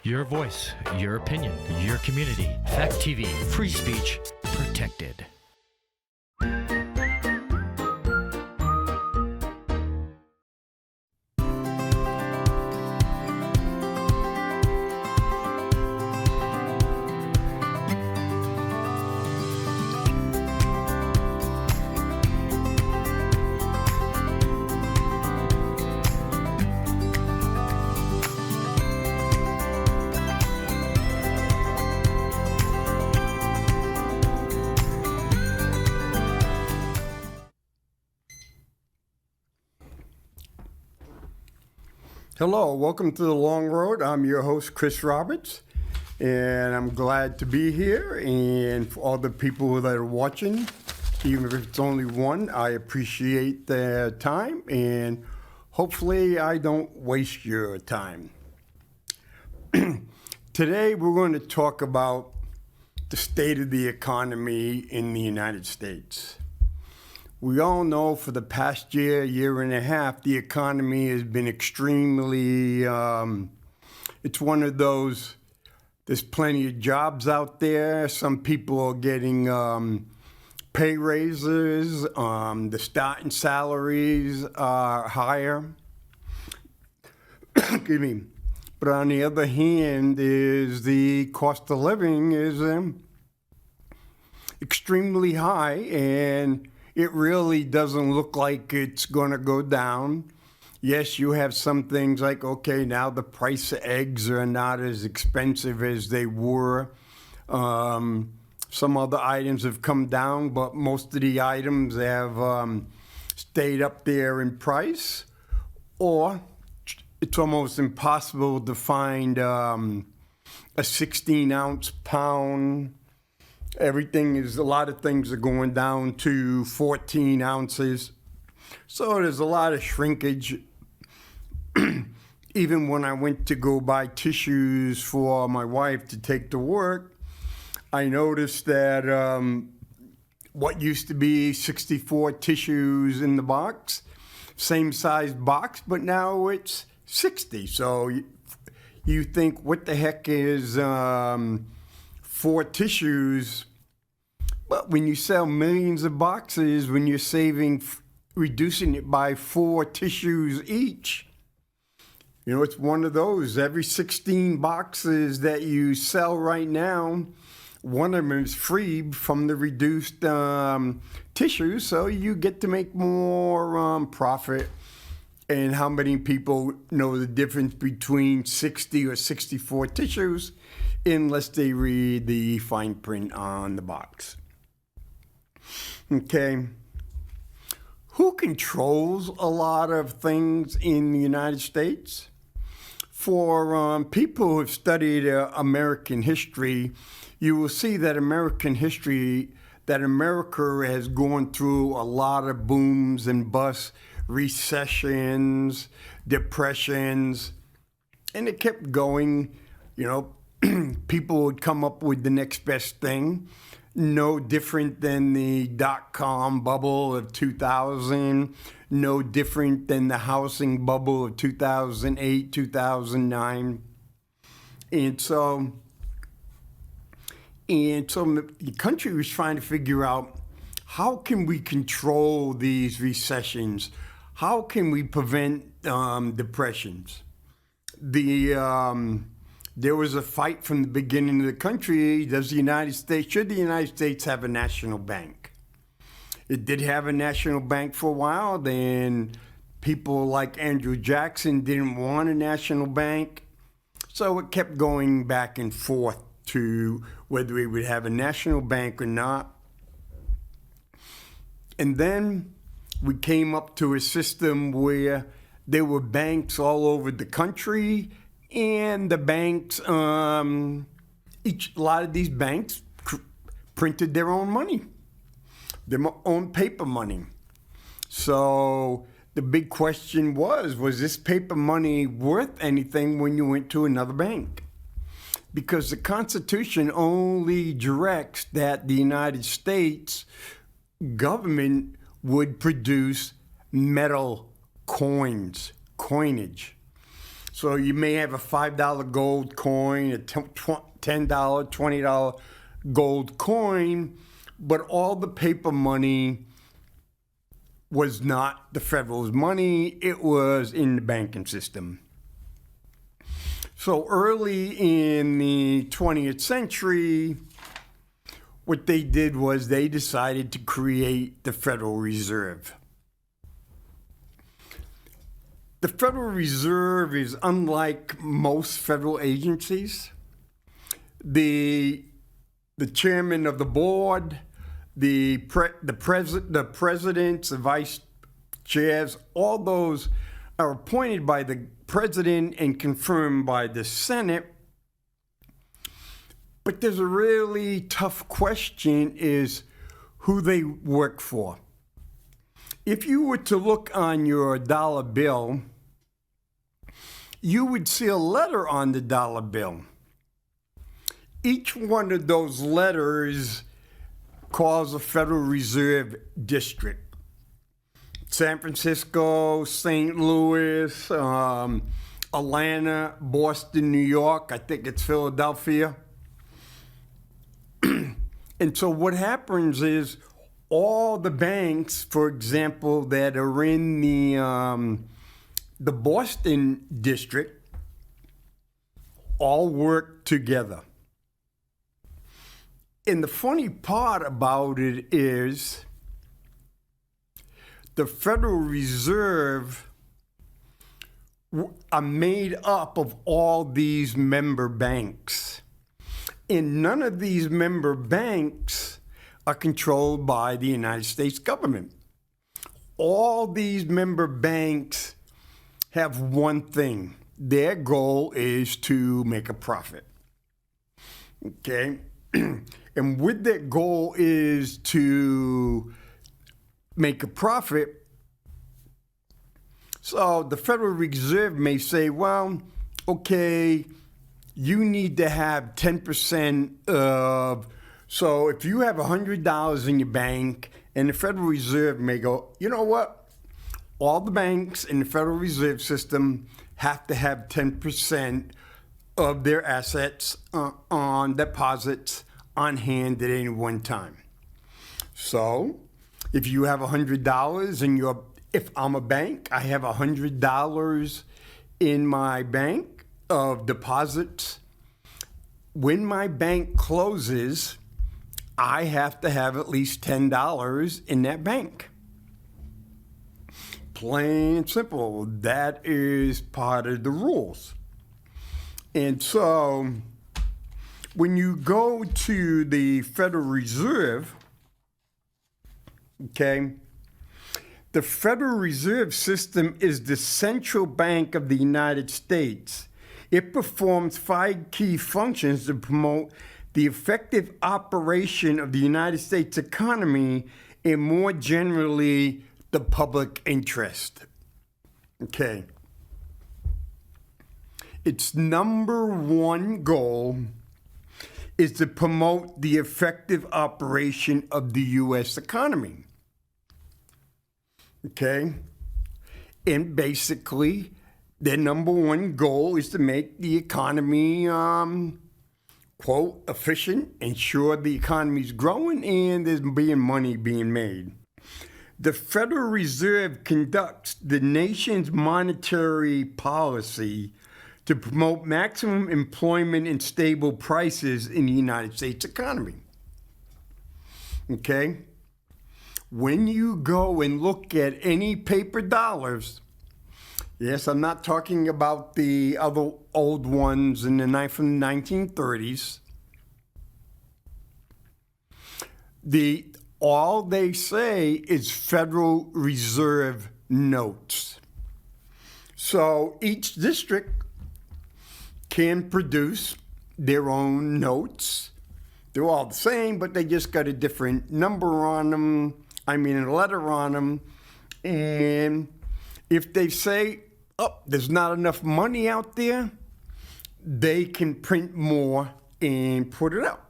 Your voice, your opinion, your community. Fact TV, free speech protected. Hello, welcome to The Long Road. I'm your host, Kris Roberts, and I'm glad to be here. And for all the people that are watching, even if it's only one, I appreciate their time, and hopefully I don't waste your time. Today, we're going to talk about the state of the economy in the United States. We all know for the past year and a half, the economy has been extremely, it's one of those, there's plenty of jobs out there. Some people are getting pay raises. The starting salaries are higher. Excuse me. But on the other hand, is the cost of living is extremely high, and it really doesn't look like it's going to go down. Yes, you have some things like, okay, now the price of eggs are not as expensive as they were. Some other items have come down, but most of the items have stayed up there in price. Or it's almost impossible to find a 16-ounce pound. A lot of things are going down to 14 ounces. So there's a lot of shrinkage. Even when I went to go buy tissues for my wife to take to work, I noticed that what used to be 64 tissues in the box, same size box, but now it's 60. So you think, what the heck is 4 tissues? But when you sell millions of boxes, when you're reducing it by 4 tissues each, it's one of those. Every 16 boxes that you sell right now, one of them is free from the reduced tissues, so you get to make more profit. And how many people know the difference between 60 or 64 tissues unless they read the fine print on the box? Okay. Who controls a lot of things in the United States? For people who have studied American history, you will see that America has gone through a lot of booms and busts, recessions, depressions, and it kept going. People would come up with the next best thing. No different than the dot-com bubble of 2000, no different than the housing bubble of 2008, 2009. And so the country was trying to figure out, how can we control these recessions? How can we prevent depressions? There was a fight from the beginning of the country. Should the United States have a national bank? It did have a national bank for a while. Then people like Andrew Jackson didn't want a national bank. So it kept going back and forth to whether we would have a national bank or not. And then we came up to a system where there were banks all over the country. And the banks, a lot of these banks printed their own money, their own paper money. So the big question was this paper money worth anything when you went to another bank? Because the Constitution only directs that the United States government would produce metal coinage. So you may have a $5 gold coin, a $10, $20 gold coin, but all the paper money was not the federal's money. It was in the banking system. So early in the 20th century, what they did was they decided to create the Federal Reserve. The Federal Reserve is unlike most federal agencies. The chairman of the board, the presidents, the vice chairs, all those are appointed by the president and confirmed by the Senate. But there's a really tough question is who they work for. If you were to look on your dollar bill, you would see a letter on the dollar bill. Each one of those letters calls a Federal Reserve district. San Francisco, St. Louis, Atlanta, Boston, New York, I think it's Philadelphia. And so what happens is all the banks, for example, that are in the Boston district all work together. And the funny part about it is the Federal Reserve are made up of all these member banks. And none of these member banks are controlled by the United States government. All these member banks have one thing. Their goal is to make a profit. Okay? And with that goal is to make a profit, so the Federal Reserve may say, well, okay, you need to have 10% of, so if you have $100 in your bank, and the Federal Reserve may go, you know what? All the banks in the Federal Reserve System have to have 10% of their assets on deposits on hand at any one time. So if you have $100 in if I'm a bank, I have $100 in my bank of deposits. When my bank closes, I have to have at least $10 in that bank. Plain and simple. That is part of the rules. And so when you go to the Federal Reserve, okay, the Federal Reserve System is the central bank of the United States. It performs 5 key functions to promote the effective operation of the United States economy and more generally, the public interest. Okay. Its number one goal is to promote the effective operation of the U.S. economy. Okay? And basically, their number one goal is to make the economy, quote, efficient, ensure the economy is growing, and there's money being made. The Federal Reserve conducts the nation's monetary policy to promote maximum employment and stable prices in the United States economy. Okay? When you go and look at any paper dollars, yes, I'm not talking about the other old ones from the 1930s. All they say is Federal Reserve notes. So each district can produce their own notes. They're all the same, but they just got a different number on them. A letter on them. And if they say, oh, there's not enough money out there, they can print more and put it out.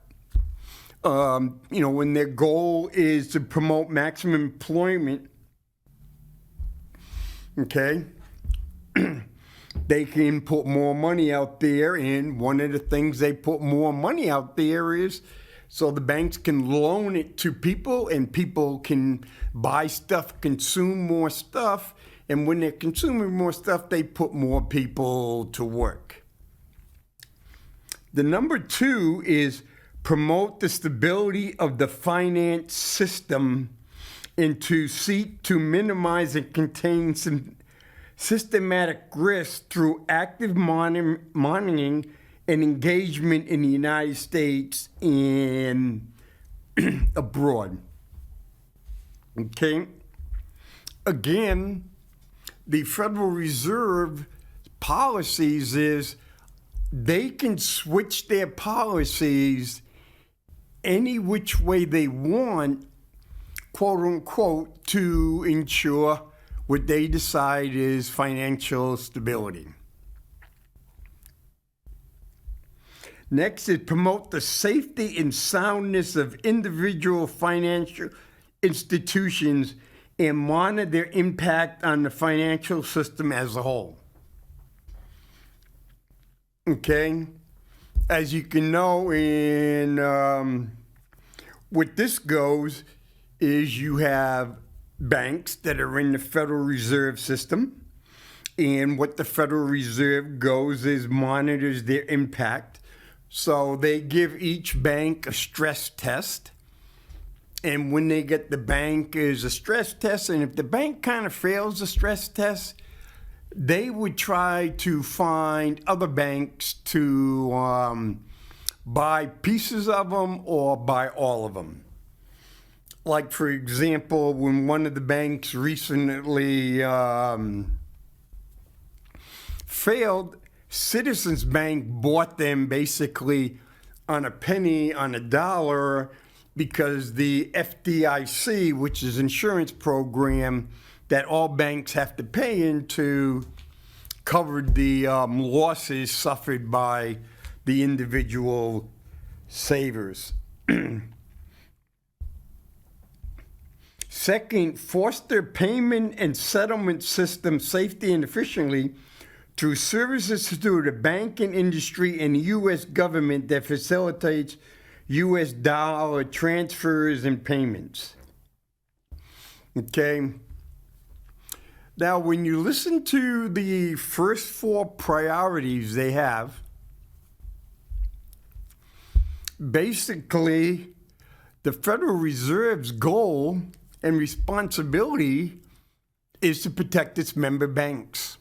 When their goal is to promote maximum employment, okay, they can put more money out there, and one of the things they put more money out there is so the banks can loan it to people, and people can buy stuff, consume more stuff, and when they're consuming more stuff, they put more people to work. The number 2 is promote the stability of the finance system and to seek to minimize and contain some systematic risk through active monitoring and engagement in the United States and abroad. Okay? Again, the Federal Reserve policies is they can switch their policies any which way they want, quote unquote, to ensure what they decide is financial stability. Next is promote the safety and soundness of individual financial institutions and monitor their impact on the financial system as a whole. Okay? As you can know, what this goes is you have banks that are in the Federal Reserve System, and what the Federal Reserve goes is monitors their impact. So they give each bank a stress test, and when they get the bank is a stress test, and if the bank kind of fails the stress test, they would try to find other banks to buy pieces of them or buy all of them. Like, for example, when one of the banks recently failed, Citizens Bank bought them basically on a penny on a dollar because the FDIC, which is an insurance program that all banks have to pay into, covered the losses suffered by the individual savers. Second, foster payment and settlement system safety and efficiently through services through the banking industry and the U.S. government that facilitates U.S. dollar transfers and payments. Okay? Now, when you listen to the first 4 priorities they have, basically, the Federal Reserve's goal and responsibility is to protect its member banks.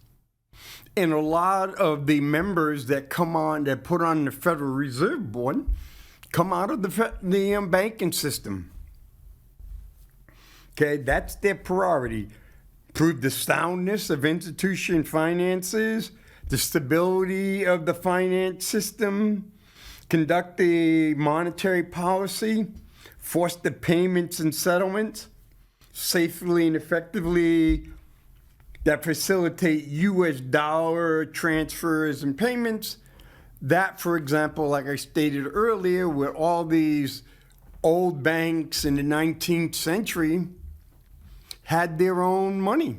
And a lot of the members that put on the Federal Reserve Board come out of the banking system. Okay, that's their priority. Prove the soundness of institution finances, the stability of the finance system, conduct the monetary policy, foster payments and settlements, safely and effectively that facilitate U.S. dollar transfers and payments. That, for example, like I stated earlier, with all these old banks in the 19th century had their own money.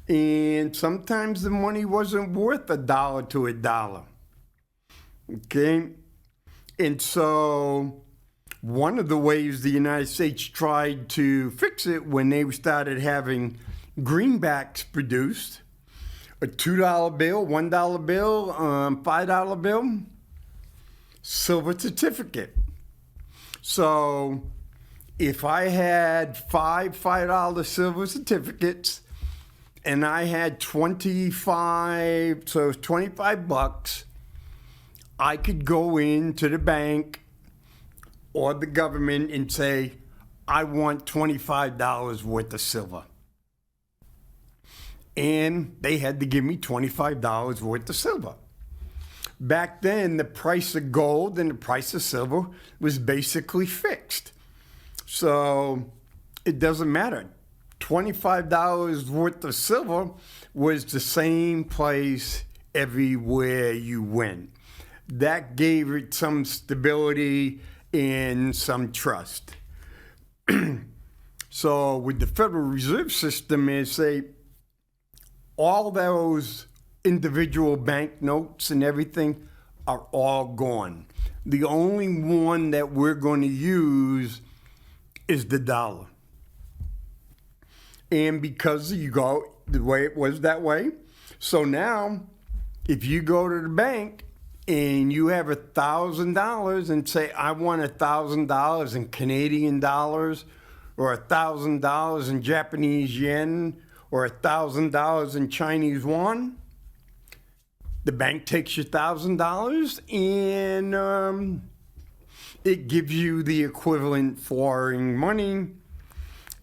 And sometimes the money wasn't worth $1 to $1. Okay? And so one of the ways the United States tried to fix it when they started having greenbacks produced, a $2 bill, $1 bill, $5 bill, silver certificate. So if I had five $5 silver certificates and I had 25, so it was $25, I could go into the bank or the government and say, I want $25 worth of silver. And they had to give me $25 worth of silver. Back then, the price of gold and the price of silver was basically fixed. So it doesn't matter. $25 worth of silver was the same price everywhere you went. That gave it some stability and some trust. So with the Federal Reserve System is say all those individual bank notes and everything are all gone. The only one that we're going to use is the dollar. And because you go the way it was that way, so now if you go to the bank and you have $1,000 and say, I want $1,000 in Canadian dollars, or $1,000 in Japanese yen, or $1,000 in Chinese yuan, the bank takes your $1,000 and it gives you the equivalent foreign money,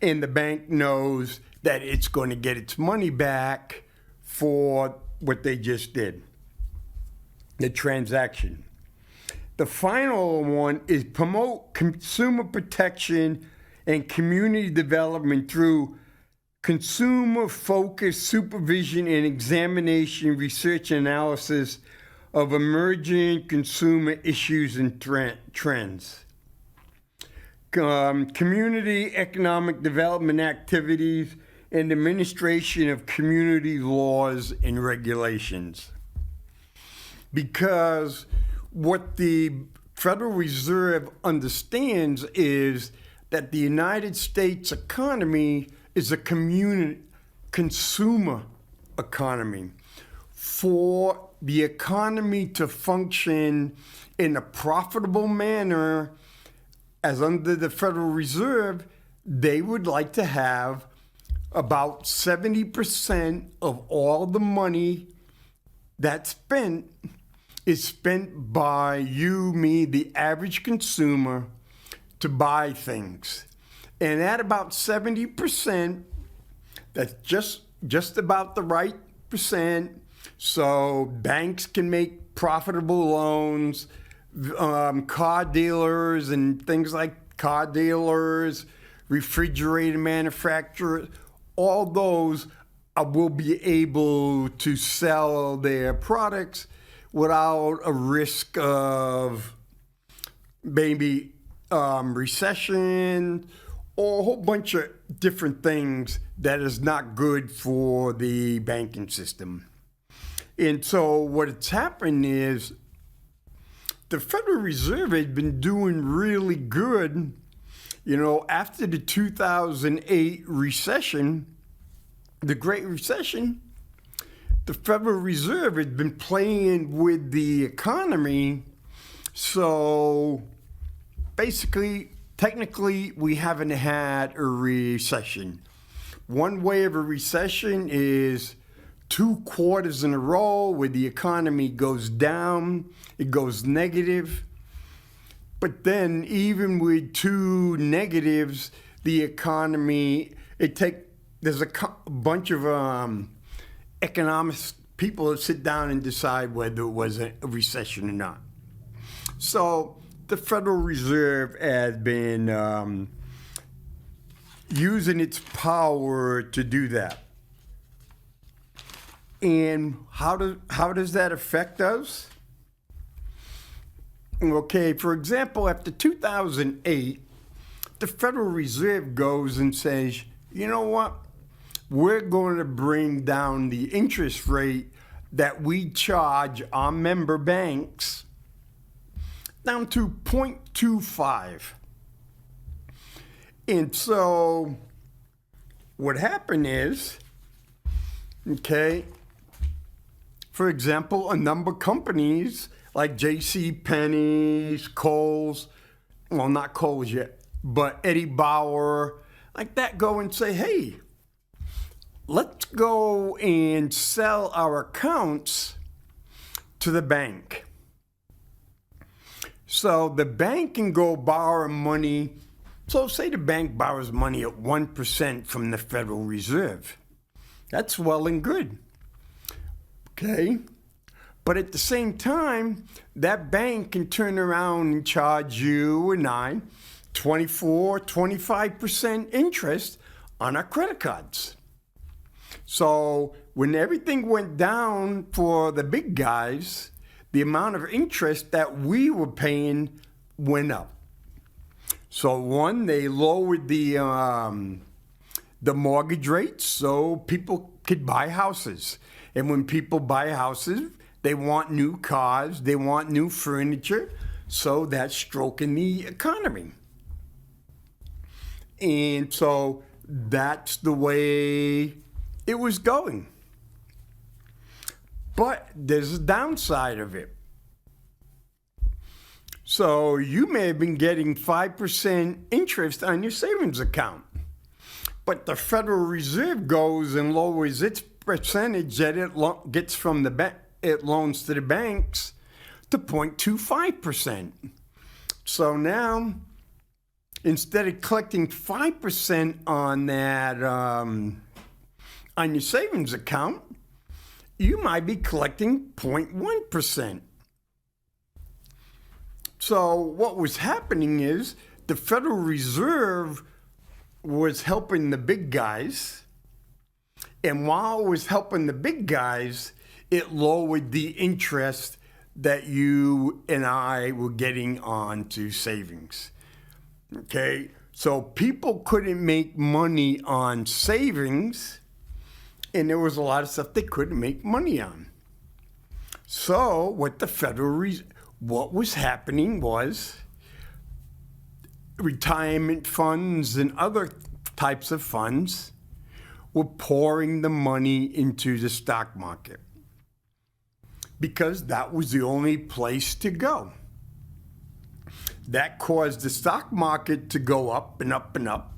and the bank knows that it's going to get its money back for what they just did, the transaction. The final one is promote consumer protection and community development through consumer-focused supervision and examination, research and analysis of emerging consumer issues and trends. Community economic development activities and administration of community laws and regulations. Because what the Federal Reserve understands is that the United States economy is a consumer economy. For the economy to function in a profitable manner, as under the Federal Reserve, they would like to have about 70% of all the money that's spent is spent by you, me, the average consumer, to buy things. And at about 70%, that's just about the right percent. So banks can make profitable loans, car dealers and things like car dealers, refrigerator manufacturers, all those will be able to sell their products without a risk of maybe recession or a whole bunch of different things that is not good for the banking system. And so what's happened is the Federal Reserve has been doing really good. You know, after the 2008 recession, the Great Recession, the Federal Reserve has been playing with the economy. So basically, technically, we haven't had a recession. One way of a recession is 2 quarters in a row where the economy goes down, it goes negative. But then even with 2 negatives, the economy, there's a bunch of economics people that sit down and decide whether it was a recession or not. So the Federal Reserve has been using its power to do that. And how does that affect us? Okay, for example, after 2008, the Federal Reserve goes and says, you know what? We're going to bring down the interest rate that we charge our member banks down to 0.25. And so what happened is, okay, for example, a number of companies like J.C. Penney's, Kohl's, well, not Kohl's yet, but Eddie Bauer, like that, go and say, hey, let's go and sell our accounts to the bank. So the bank can go borrow money. So say the bank borrows money at 1% from the Federal Reserve. That's well and good. Okay. But at the same time, that bank can turn around and charge you and I 24, 25% interest on our credit cards. So when everything went down for the big guys, the amount of interest that we were paying went up. So one, they lowered the mortgage rates so people could buy houses. And when people buy houses, they want new cars, they want new furniture, so that's stroking the economy. And so that's the way it was going. But there's a downside of it. So you may have been getting 5% interest on your savings account, but the Federal Reserve goes and lowers its percentage that it gets from it loans to the banks to 0.25%. So now, instead of collecting 5% on that on your savings account, you might be collecting 0.1%. So what was happening is the Federal Reserve was helping the big guys, and while it was helping the big guys, it lowered the interest that you and I were getting onto savings. Okay, so people couldn't make money on savings, and there was a lot of stuff they couldn't make money on. So what was happening was retirement funds and other types of funds were pouring the money into the stock market because that was the only place to go. That caused the stock market to go up and up and up,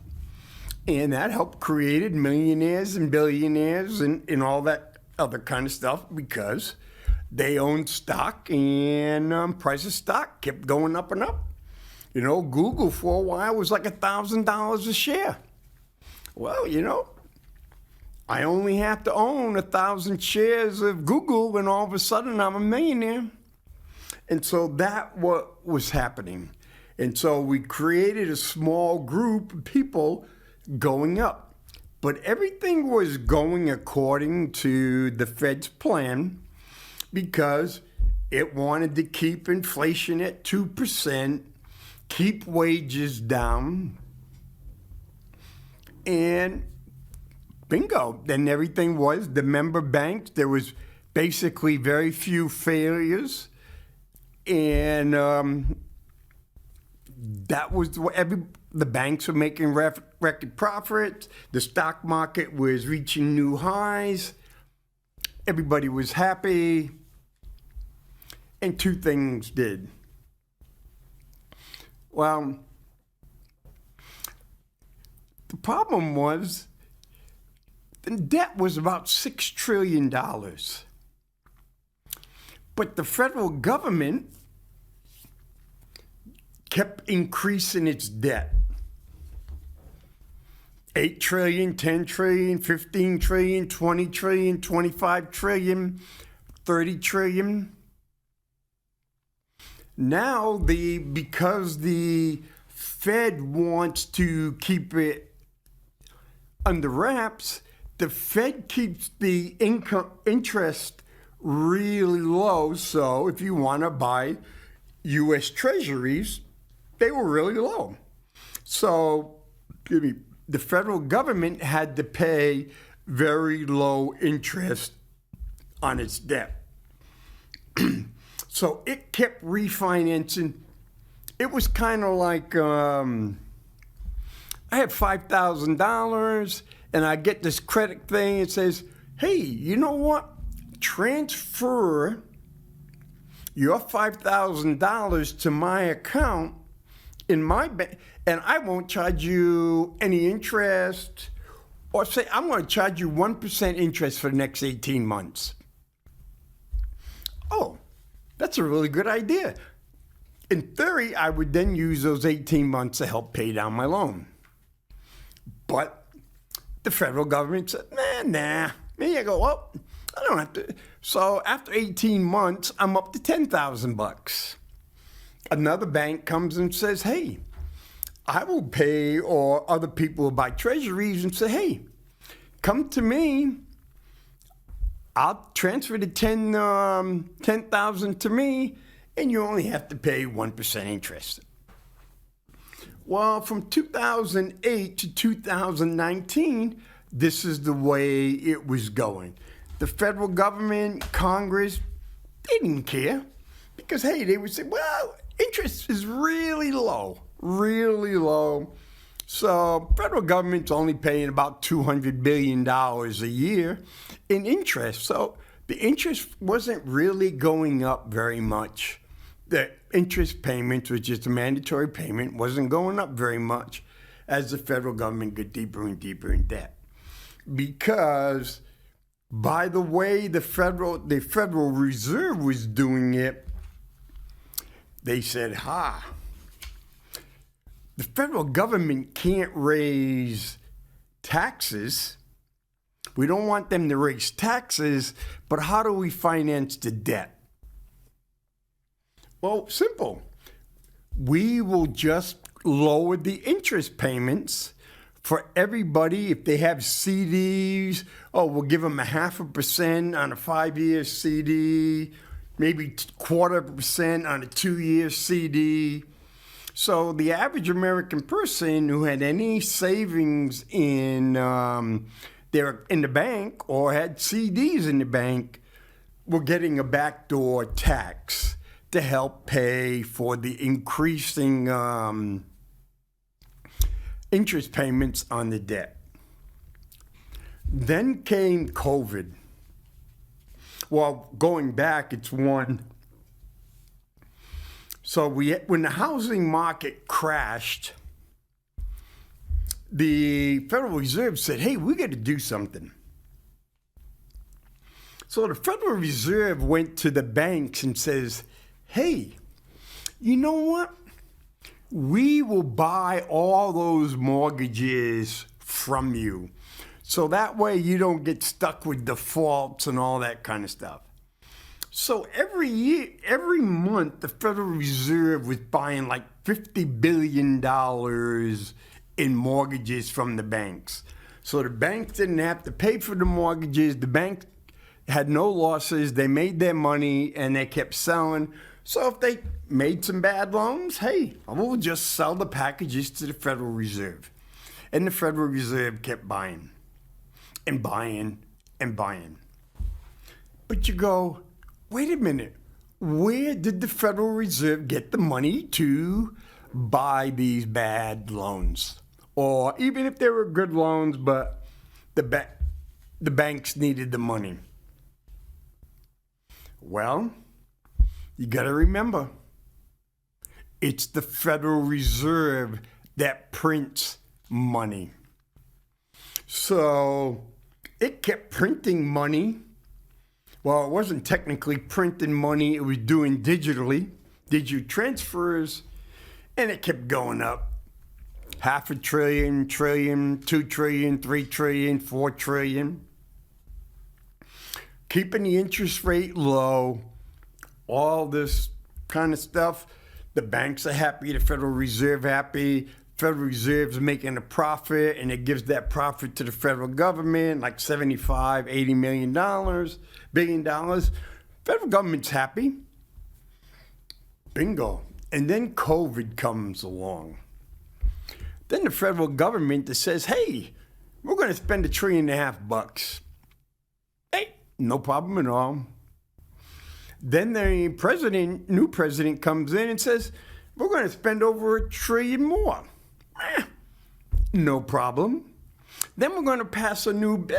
and that helped create millionaires and billionaires and all that other kind of stuff because they owned stock, and price of stock kept going up and up. You know, Google for a while was like $1,000 a share. Well, you know, I only have to own 1,000 shares of Google, and all of a sudden I'm a millionaire. And so that what was happening. And so we created a small group of people going up. But everything was going according to the Fed's plan, because it wanted to keep inflation at 2%, keep wages down, and bingo. Then everything was the member banks. There was basically very few failures, and that was the banks were making record profits. The stock market was reaching new highs. Everybody was happy. And two things did. Well, the problem was the debt was about $6 trillion. But the federal government kept increasing its debt. 8 trillion, 10 trillion, 15 trillion, 20 trillion, 25 trillion, 30 trillion. Now, because the Fed wants to keep it under wraps, the Fed keeps the interest really low. So if you want to buy U.S. Treasuries, they were really low. So the federal government had to pay very low interest on its debt. So it kept refinancing. It was kind of like I have $5,000 and I get this credit thing. It says, hey, you know what? Transfer your $5,000 to my account in my bank, and I won't charge you any interest, or say I'm going to charge you 1% interest for the next 18 months. Oh, that's a really good idea. In theory, I would then use those 18 months to help pay down my loan. But the federal government said, nah. Maybe I go, well, I don't have to. So after 18 months, I'm up to $10,000. Another bank comes and says, hey, I will pay, or other people will buy treasuries and say, hey, come to me. I'll transfer the $10,000 to me, and you only have to pay 1% interest. Well, from 2008 to 2019, this is the way it was going. the federal government, Congress, they didn't care. Because, hey, they would say, well, interest is really low. So federal government's only paying about $200 billion a year in interest. So the interest wasn't really going up very much. The interest payments, which is the mandatory payment, wasn't going up very much as the federal government got deeper and deeper in debt. Because by the way the Federal Reserve was doing it, they said, the federal government can't raise taxes. We don't want them to raise taxes, but how do we finance the debt? Well, simple. We will just lower the interest payments for everybody. If they have CDs, we'll give them 0.5% on a 5-year CD, maybe 0.25% on a 2-year CD. So the average American person who had any savings in the bank or had CDs in the bank were getting a backdoor tax to help pay for the increasing interest payments on the debt. Then came COVID. Well, going back, it's one. So when the housing market crashed, the Federal Reserve said, hey, we got to do something. So the Federal Reserve went to the banks and says, hey, you know what? We will buy all those mortgages from you. So that way you don't get stuck with defaults and all that kind of stuff. So every month, the Federal Reserve was buying like $50 billion in mortgages from the banks. So the banks didn't have to pay for the mortgages. The banks had no losses. They made their money and they kept selling. So if they made some bad loans, hey, we'll just sell the packages to the Federal Reserve. And the Federal Reserve kept buying and buying and buying. But you go, wait a minute, where did the Federal Reserve get the money to buy these bad loans? Or even if they were good loans, but the banks needed the money. Well, you got to remember, it's the Federal Reserve that prints money. So it kept printing money. Well, it wasn't technically printing money. It was doing digital transfers, and it kept going up. 500 billion, trillion, 2 trillion, 3 trillion, 4 trillion. Keeping the interest rate low, all this kind of stuff. The banks are happy, the Federal Reserve happy. Federal Reserve's making a profit, and it gives that profit to the federal government, like $75, $80 billion. Federal government's happy. Bingo. And then COVID comes along. Then the federal government says, hey, we're going to spend $1.5 trillion. Hey, no problem at all. Then the new president comes in and says, we're going to spend over $1 trillion more. No problem. Then we're going to pass a new bill.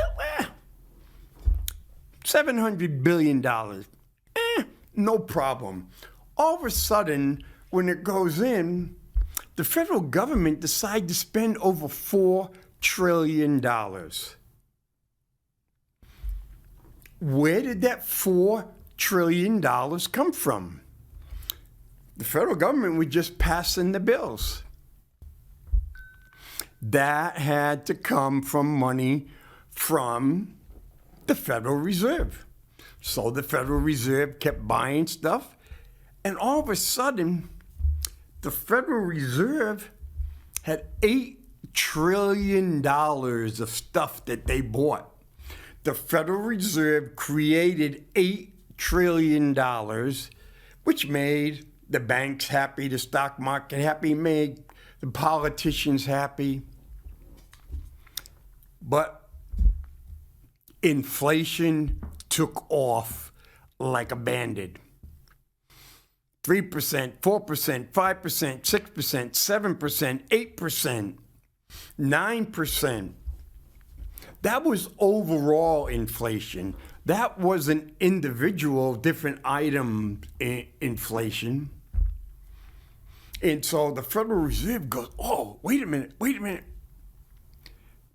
$700 billion. No problem. All of a sudden, when it goes in, the federal government decides to spend over $4 trillion. Where did that $4 trillion come from? The federal government was just passing the bills. That had to come from money from the Federal Reserve. So the Federal Reserve kept buying stuff, and all of a sudden, the Federal Reserve had $8 trillion of stuff that they bought. The Federal Reserve created $8 trillion, which made the banks happy, the stock market happy, made the politicians happy. But inflation took off like a bandit. 3%, 4%, 5%, 6%, 7%, 8%, 9%. That was overall inflation. That wasn't individual different item inflation. And so the Federal Reserve goes, oh, wait a minute.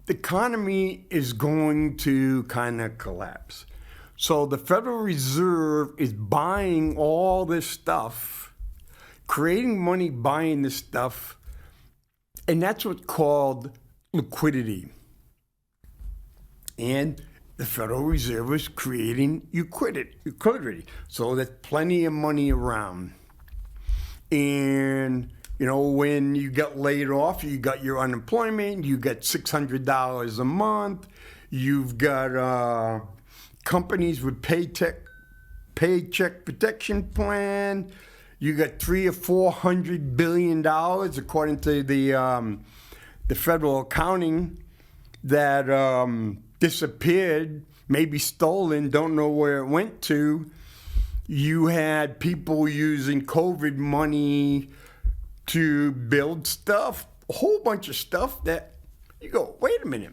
The economy is going to kind of collapse. So the Federal Reserve is buying all this stuff, creating money, buying this stuff, and that's what's called liquidity. And the Federal Reserve is creating liquidity. So there's plenty of money around. And, when you get laid off, you got your unemployment, you get $600 a month, you've got companies with paycheck protection plan, you got $300 or $400 billion, according to the federal accounting, that disappeared, maybe stolen, don't know where it went to. You had people using COVID money to build stuff, a whole bunch of stuff that you go, wait a minute.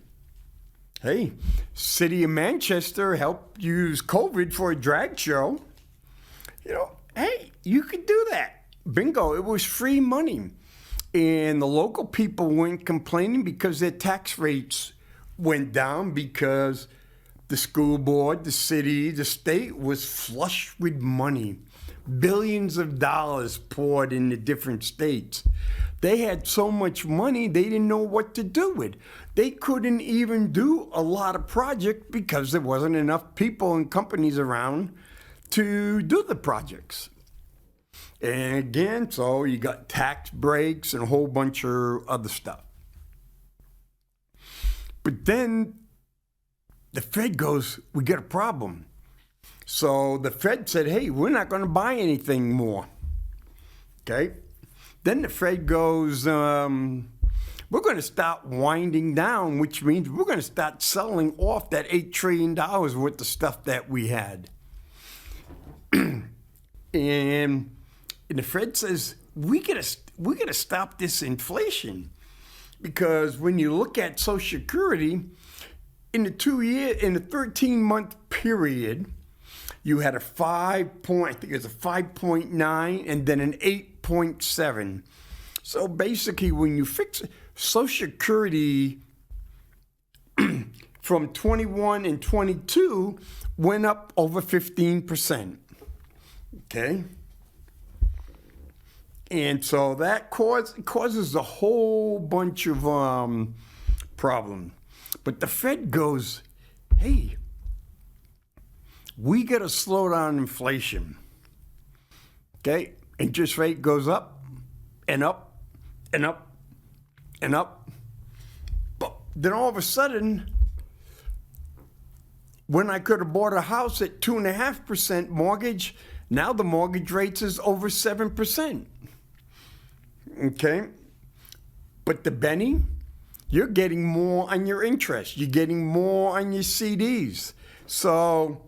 Hey, City of Manchester helped use COVID for a drag show. Hey, you could do that. Bingo, it was free money. And the local people weren't complaining because their tax rates went down because the school board, the city, the state was flush with money. Billions of dollars poured into different states. They had so much money, they didn't know what to do with. They couldn't even do a lot of projects because there wasn't enough people and companies around to do the projects. And again, so you got tax breaks and a whole bunch of other stuff. But then the Fed goes, we got a problem. So the Fed said, hey, we're not going to buy anything more. Okay? Then the Fed goes, we're going to start winding down, which means we're going to start selling off that $8 trillion worth of stuff that we had. and the Fed says, we gotta stop this inflation. Because when you look at Social Security, in the 13-month period, you had a 5.9 and then an 8.7. So basically, when you fix it, Social Security from 21 and 22 went up over 15%. Okay? And so that causes a whole bunch of problems. But the Fed goes, hey, we got to slow down inflation. Okay? Interest rate goes up and up and up and up. But then all of a sudden, when I could have bought a house at 2.5% mortgage, now the mortgage rate is over 7%. Okay? But the Benny, you're getting more on your interest. You're getting more on your CDs. So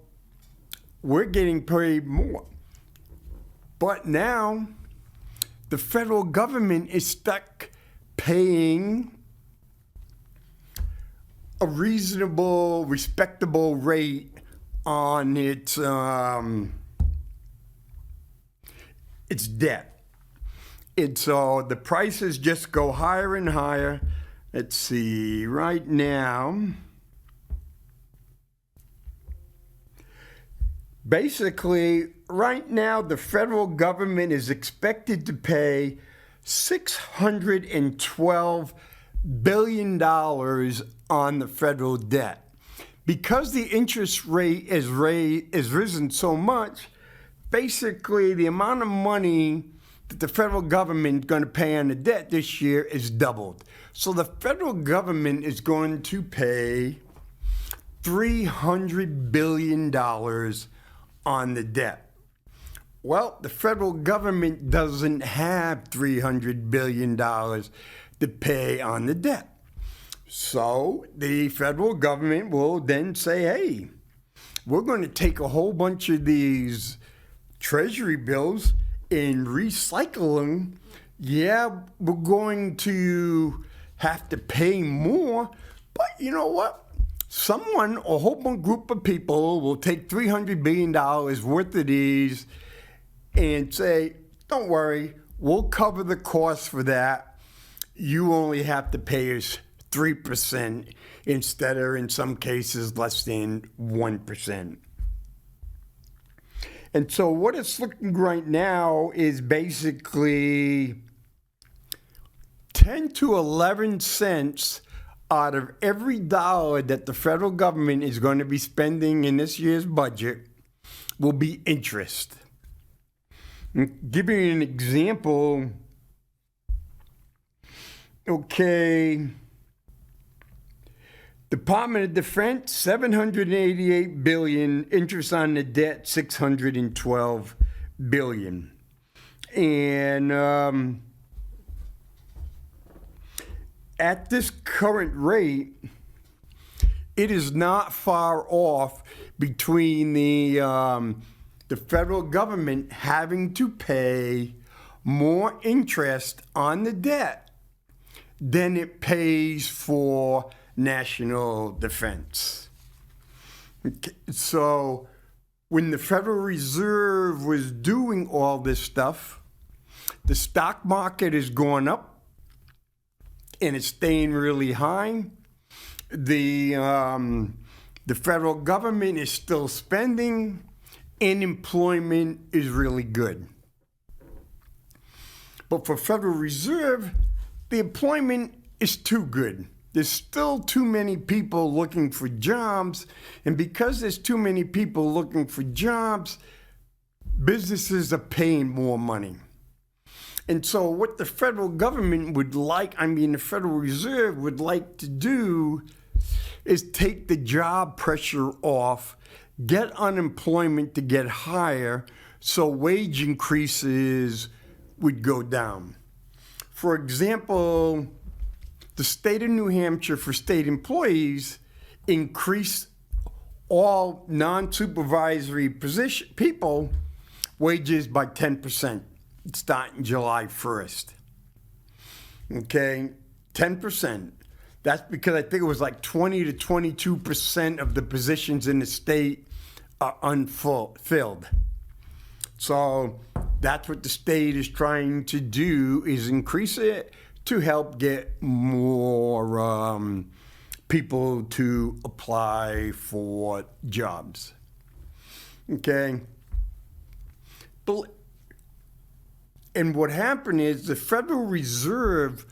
we're getting paid more. But now the federal government is stuck paying a reasonable, respectable rate on its debt. And so the prices just go higher and higher. Let's see, right now, basically, right now, the federal government is expected to pay $612 billion on the federal debt. Because the interest rate is risen so much, basically the amount of money that the federal government is going to pay on the debt this year is doubled. So the federal government is going to pay $300 billion on the debt. Well, the federal government doesn't have $300 billion to pay on the debt. So the federal government will then say, hey, we're going to take a whole bunch of these treasury bills and recycle them. Yeah, we're going to have to pay more, but you know what? Someone, a whole group of people will take $300 billion worth of these and say, don't worry, we'll cover the cost for that. You only have to pay us 3% instead of, in some cases, less than 1%. And so what it's looking right now is basically 10 to 11 cents out of every dollar that the federal government is going to be spending in this year's budget will be interest. Give you an example. Okay. Department of Defense, $788 billion. Interest on the debt, $612 billion. And at this current rate, it is not far off between the federal government having to pay more interest on the debt than it pays for national defense. Okay, so when the Federal Reserve was doing all this stuff, the stock market is going up and it's staying really high. The federal government is still spending and employment is really good. But for Federal Reserve, the employment is too good. There's still too many people looking for jobs, and because there's too many people looking for jobs, businesses are paying more money. And so what the federal government would like, the Federal Reserve would like to do is take the job pressure off, get unemployment to get higher, so wage increases would go down. For example, the state of New Hampshire for state employees increased all non-supervisory position people wages by 10% starting July 1st. Okay, 10%. That's because I think it was like 20 to 22% of the positions in the state are unfilled. So that's what the state is trying to do, is increase it to help get more people to apply for jobs. Okay? And what happened is the Federal Reserve,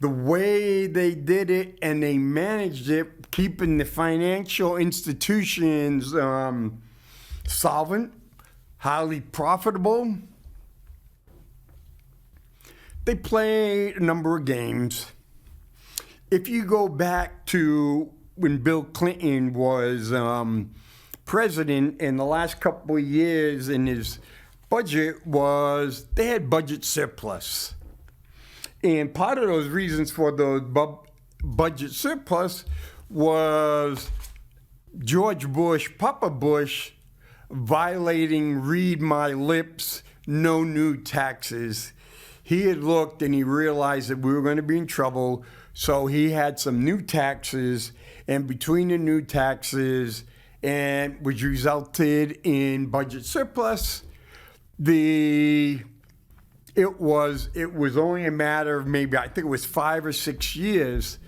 the way they did it and they managed it, keeping the financial institutions solvent, highly profitable, they play a number of games. If you go back to when Bill Clinton was president, in the last couple of years in his budget was they had budget surplus. And part of those reasons for those budget surplus was George Bush, Papa Bush, violating read my lips, no new taxes. He had looked and he realized that we were going to be in trouble, so he had some new taxes, and between the new taxes and which resulted in budget surplus, it was only a matter of maybe, I think it was 5 or 6 years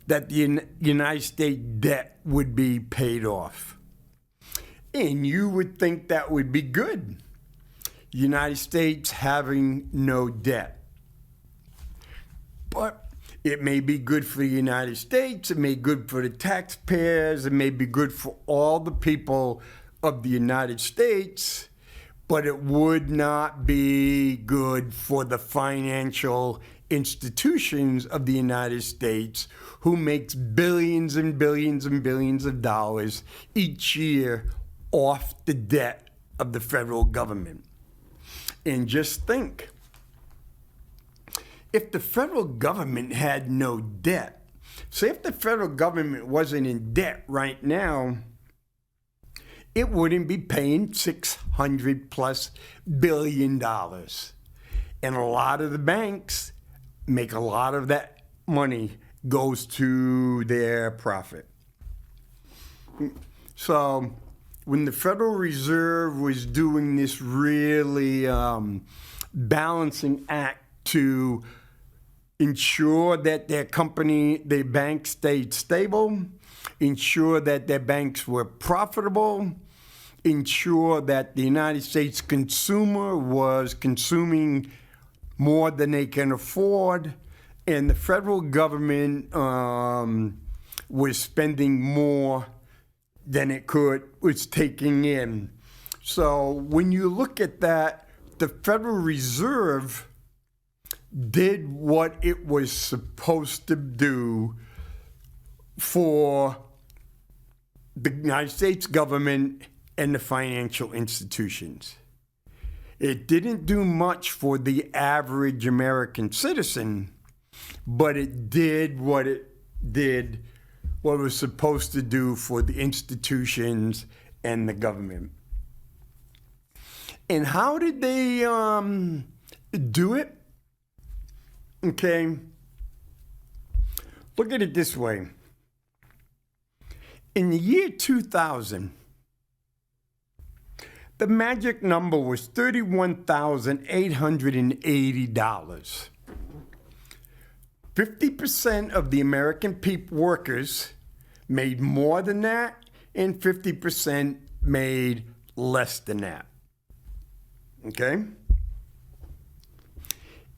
that the United States debt would be paid off. And you would think that would be good. United States having no debt. But it may be good for the United States, it may be good for the taxpayers, it may be good for all the people of the United States, but it would not be good for the financial institutions of the United States, who makes billions and billions and billions of dollars each year off the debt of the federal government. And just think, if the federal government had no debt, So if the federal government wasn't in debt right now, it wouldn't be paying $600+ billion. And a lot of the banks make a lot of that money goes to their profit. So when the Federal Reserve was doing this really balancing act to ensure that their banks stayed stable, ensure that their banks were profitable, ensure that the United States consumer was consuming more than they can afford, and the federal government was spending more than it was taking in. So when you look at that, the Federal Reserve did what it was supposed to do for the United States government and the financial institutions. It didn't do much for the average American citizen, but it did what it was supposed to do for the institutions and the government. And how did they do it? Okay, look at it this way. In the year 2000, the magic number was $31,880. 50% of the American workers made more than that, and 50% made less than that. Okay?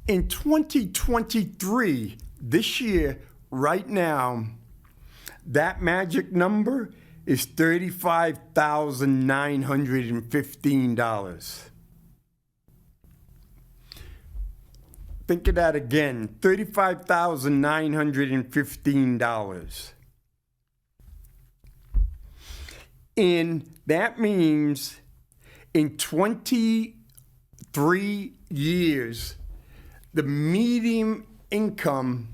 In 2023, this year, right now, that magic number is $35,915. Think of that again, $35,915. And that means in 23 years, the median income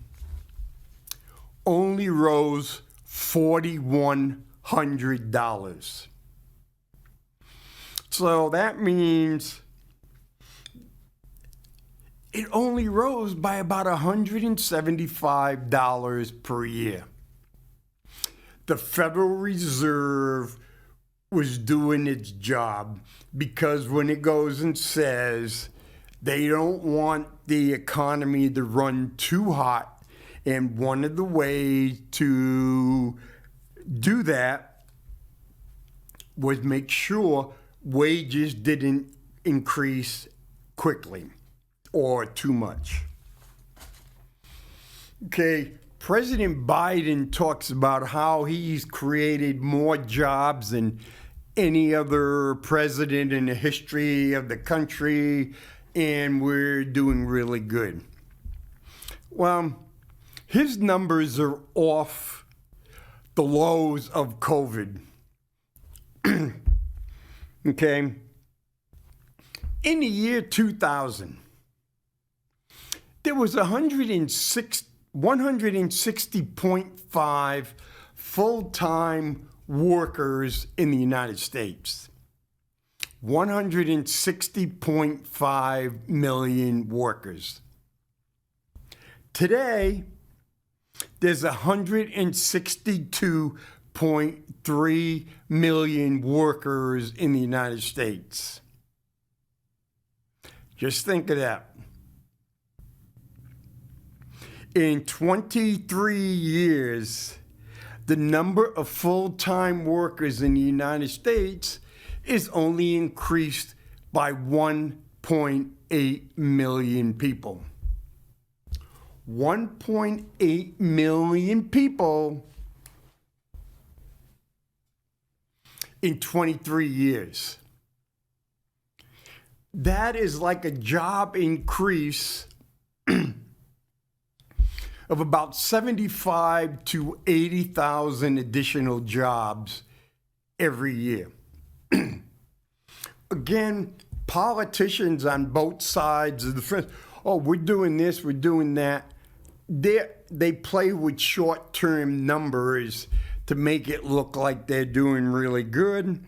only rose $4,100. So that means it only rose by about $175 per year. The Federal Reserve was doing its job, because when it goes and says they don't want the economy to run too hot, and one of the ways to do that was make sure wages didn't increase quickly or too much. Okay, President Biden talks about how he's created more jobs than any other president in the history of the country, and we're doing really good. Well, his numbers are off the lows of COVID. Okay? In the year 2000, there was 160.5 full-time workers in the United States. 160.5 million workers. Today, there's 162.3 million workers in the United States. Just think of that. In 23 years, the number of full-time workers in the United States is only increased by 1.8 million people. 1.8 million people in 23 years. That is like a job increase of about 75 to 80,000 additional jobs every year. Again, politicians on both sides of the fence, oh, we're doing this, we're doing that. they play with short-term numbers to make it look like they're doing really good.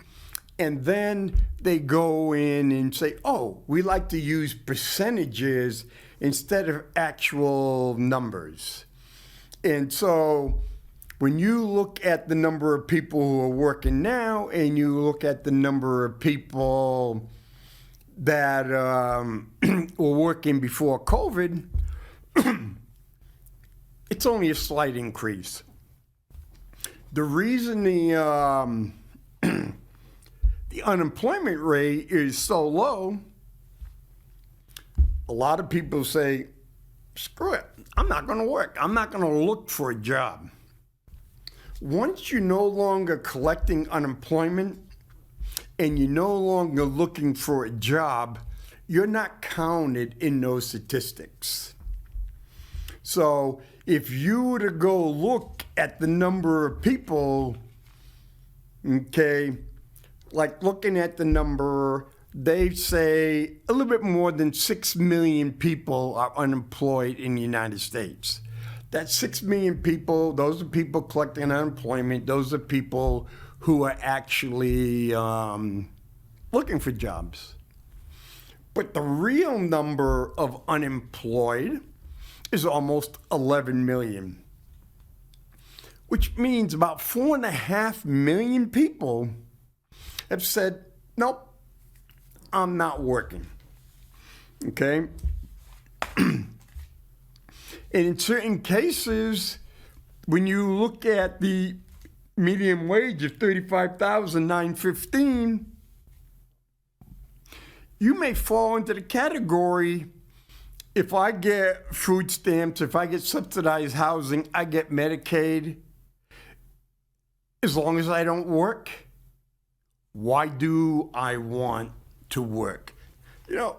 And then they go in and say, oh, we like to use percentages instead of actual numbers. And so when you look at the number of people who are working now and you look at the number of people that were working before COVID, it's only a slight increase. The reason the unemployment rate is so low, a lot of people say, screw it, I'm not going to work. I'm not going to look for a job. Once you're no longer collecting unemployment and you're no longer looking for a job, you're not counted in those statistics. So if you were to go look at the number of people, okay, like looking at the number, they say a little bit more than 6 million people are unemployed in the United States. That's 6 million people. Those are people collecting unemployment. Those are people who are actually looking for jobs. But the real number of unemployed is almost 11 million, which means about 4.5 million people have said, nope, I'm not working. Okay? And in certain cases, when you look at the median wage of $35,915, you may fall into the category, if I get food stamps, if I get subsidized housing, I get Medicaid, as long as I don't work, why do I want to work? You know,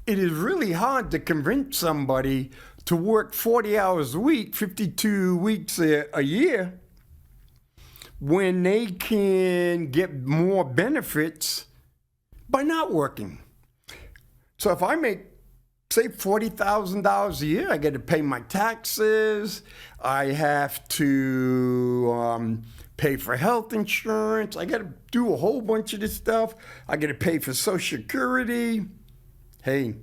it is really hard to convince somebody to work 40 hours a week, 52 weeks a year, when they can get more benefits by not working. So if I make, say, $40,000 a year, I got to pay my taxes, I have to pay for health insurance, I got to do a whole bunch of this stuff, I got to pay for Social Security. Hey,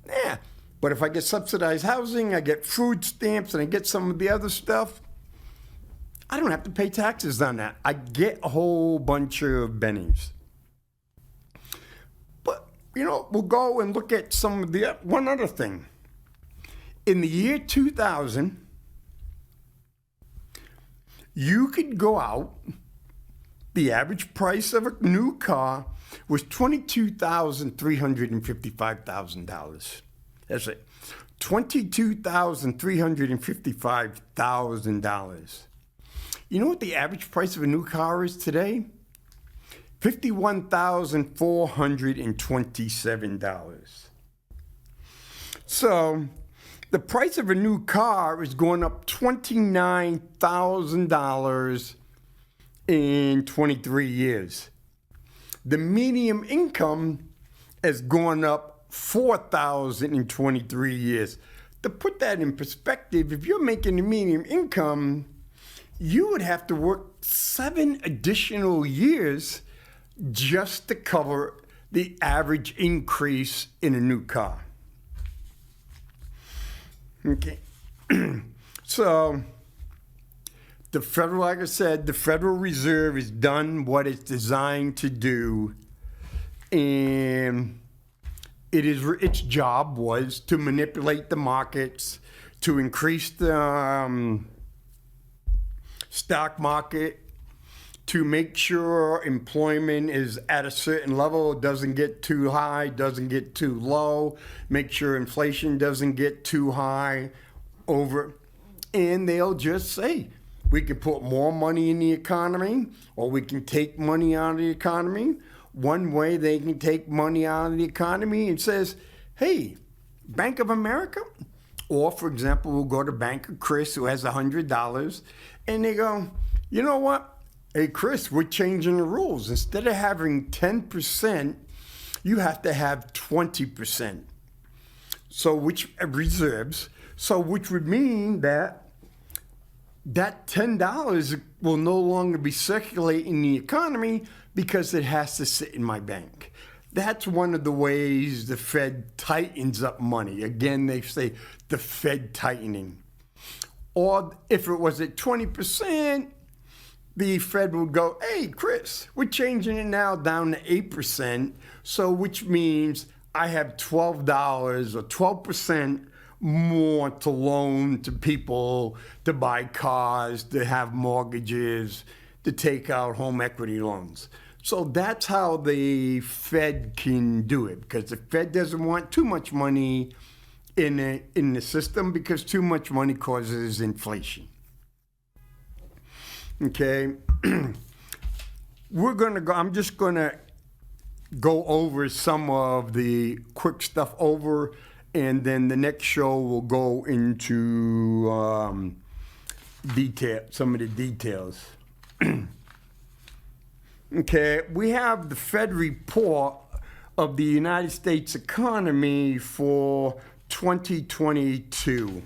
yeah, but if I get subsidized housing, I get food stamps, and I get some of the other stuff, I don't have to pay taxes on that. I get a whole bunch of bennies. But, you know, we'll go and look at some of the, one other thing. In the year 2000, you could go out, the average price of a new car was $22,355,000. That's it. $22,355,000. You know what the average price of a new car is today? $51,427. So the price of a new car is going up $29,000 in 23 years. The median income has gone up $4,000 in 23 years. To put that in perspective, if you're making the median income, you would have to work 7 additional years just to cover the average increase in a new car. Okay. So the federal, like I said, the Federal Reserve has done what it's designed to do, and its job was to manipulate the markets, to increase the stock market, to make sure employment is at a certain level, doesn't get too high, doesn't get too low, make sure inflation doesn't get too high over, and they'll just say, we can put more money in the economy, or we can take money out of the economy. One way they can take money out of the economy and says, hey, Bank of America, or for example, we'll go to Banker Kris, who has $100, and they go, you know what? Hey, Kris, we're changing the rules. Instead of having 10%, you have to have 20%. So which reserves, so which would mean that $10 will no longer be circulating in the economy because it has to sit in my bank. That's one of the ways the Fed tightens up money. Again, they say the Fed tightening. Or if it was at 20%, the Fed would go, hey, Kris, we're changing it now down to 8%, so which means I have $12 or 12% more to loan to people to buy cars, to have mortgages, to take out home equity loans. So that's how the Fed can do it, because the Fed doesn't want too much money in the system, because too much money causes inflation. Okay, I'm just gonna go over some of the quick stuff over, and then the next show will go into some of the details. Okay, we have the Fed report of the United States economy for 2022.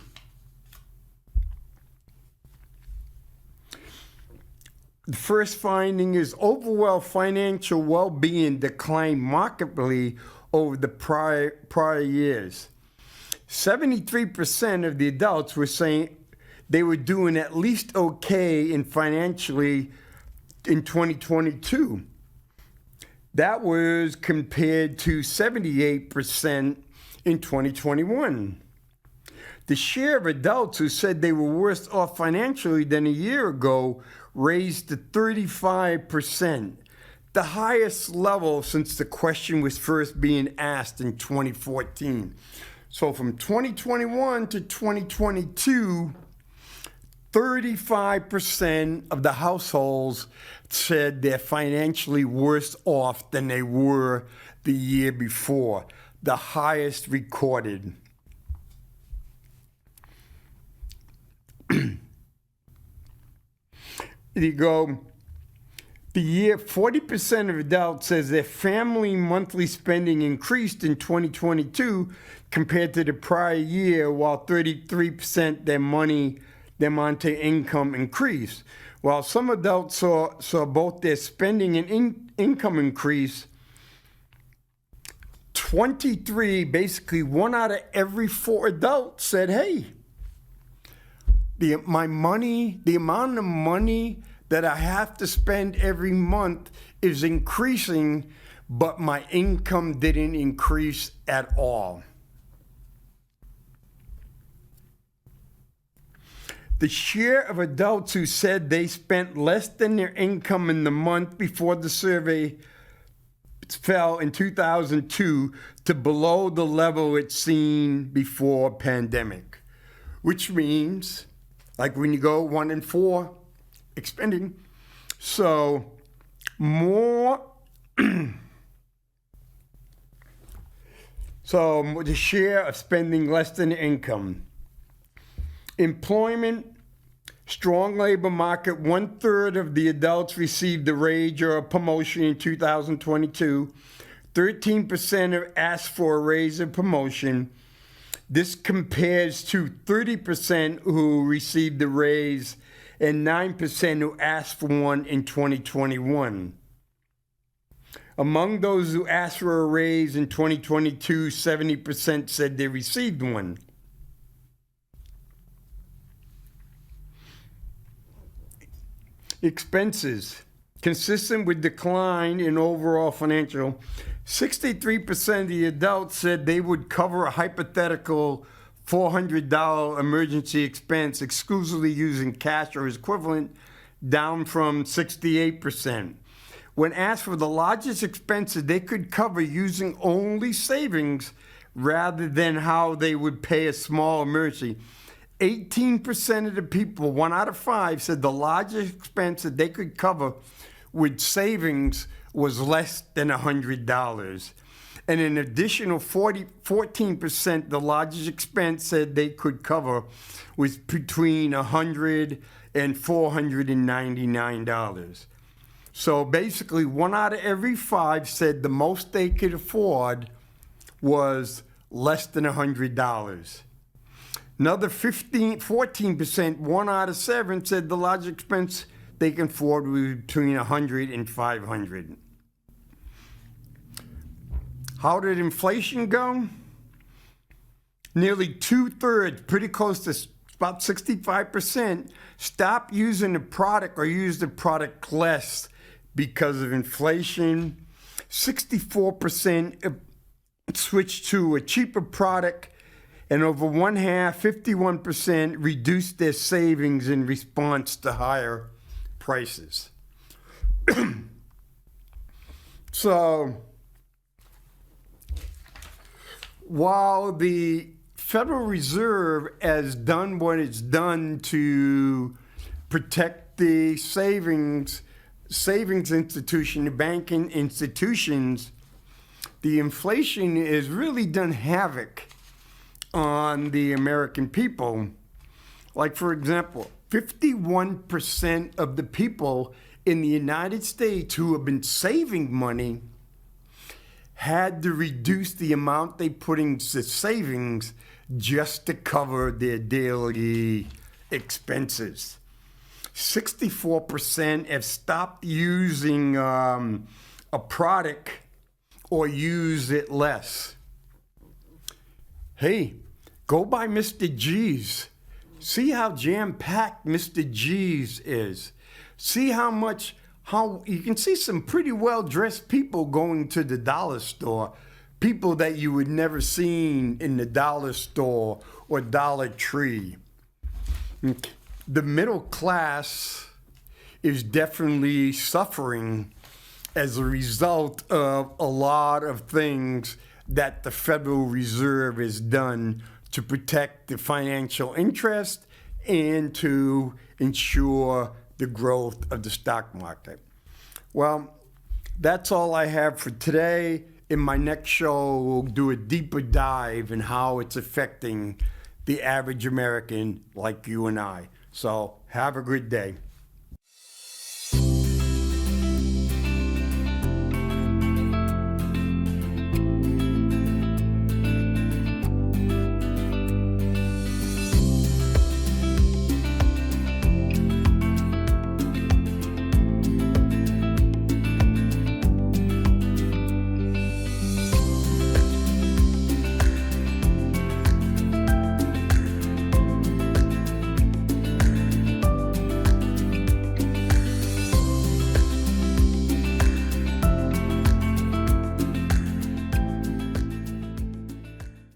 The first finding is overall financial well-being declined markedly over the prior years. 73% of the adults were saying they were doing at least okay in financially in 2022. That was compared to 78% in 2021. The share of adults who said they were worse off financially than a year ago raised to 35%, the highest level since the question was first being asked in 2014. So from 2021 to 2022, 35% of the households said they're financially worse off than they were the year before, the highest recorded. You go, the year 40% of adults says their family monthly spending increased in 2022 compared to the prior year, while 33% their monthly income increased. While some adults saw both their spending and income increase, basically 1 out of every 4 adults said, hey, the amount of money that I have to spend every month is increasing, but my income didn't increase at all. The share of adults who said they spent less than their income in the month before the survey fell in 2002 to below the level it's seen before pandemic, which means, like when you go 1 in 4 expending, so more, so the share of spending less than income. Employment, strong labor market, 1/3 of the adults received a raise or a promotion in 2022. 13% have asked for a raise or promotion. This compares to 30% who received the raise and 9% who asked for one in 2021. Among those who asked for a raise in 2022, 70% said they received one. Expenses. Consistent with decline in overall financial, 63% of the adults said they would cover a hypothetical $400 emergency expense exclusively using cash or equivalent, down from 68%. When asked for the largest expenses they could cover using only savings rather than how they would pay a small emergency, 18% of the people, 1 out of 5, said the largest expense that they could cover with savings was less than $100. And an additional 14%, the largest expense said they could cover was between $100 and $499. So basically, 1 out of every 5 said the most they could afford was less than $100. Another 14%, 1 out of 7, said the largest expense they can afford was between $100 and $500. How did inflation go? Nearly 2/3, pretty close to about 65%, stopped using the product or used the product less because of inflation. 64% switched to a cheaper product, and over one half, 51%, reduced their savings in response to higher prices. So, while the Federal Reserve has done what it's done to protect the savings institution, the banking institutions, the inflation has really done havoc on the American people. Like, for example, 51% of the people in the United States who have been saving money had to reduce the amount they put into savings just to cover their daily expenses. 64% have stopped using a product or use it less. Hey, go by Mr. G's. See how jam-packed Mr. G's is. See how you can see some pretty well-dressed people going to the dollar store. People that you would never seen in the dollar store or Dollar Tree. The middle class is definitely suffering as a result of a lot of things that the Federal Reserve has done to protect the financial interest and to ensure the growth of the stock market. Well, that's all I have for today. In my next show, we'll do a deeper dive in how it's affecting the average American like you and I. So have a good day.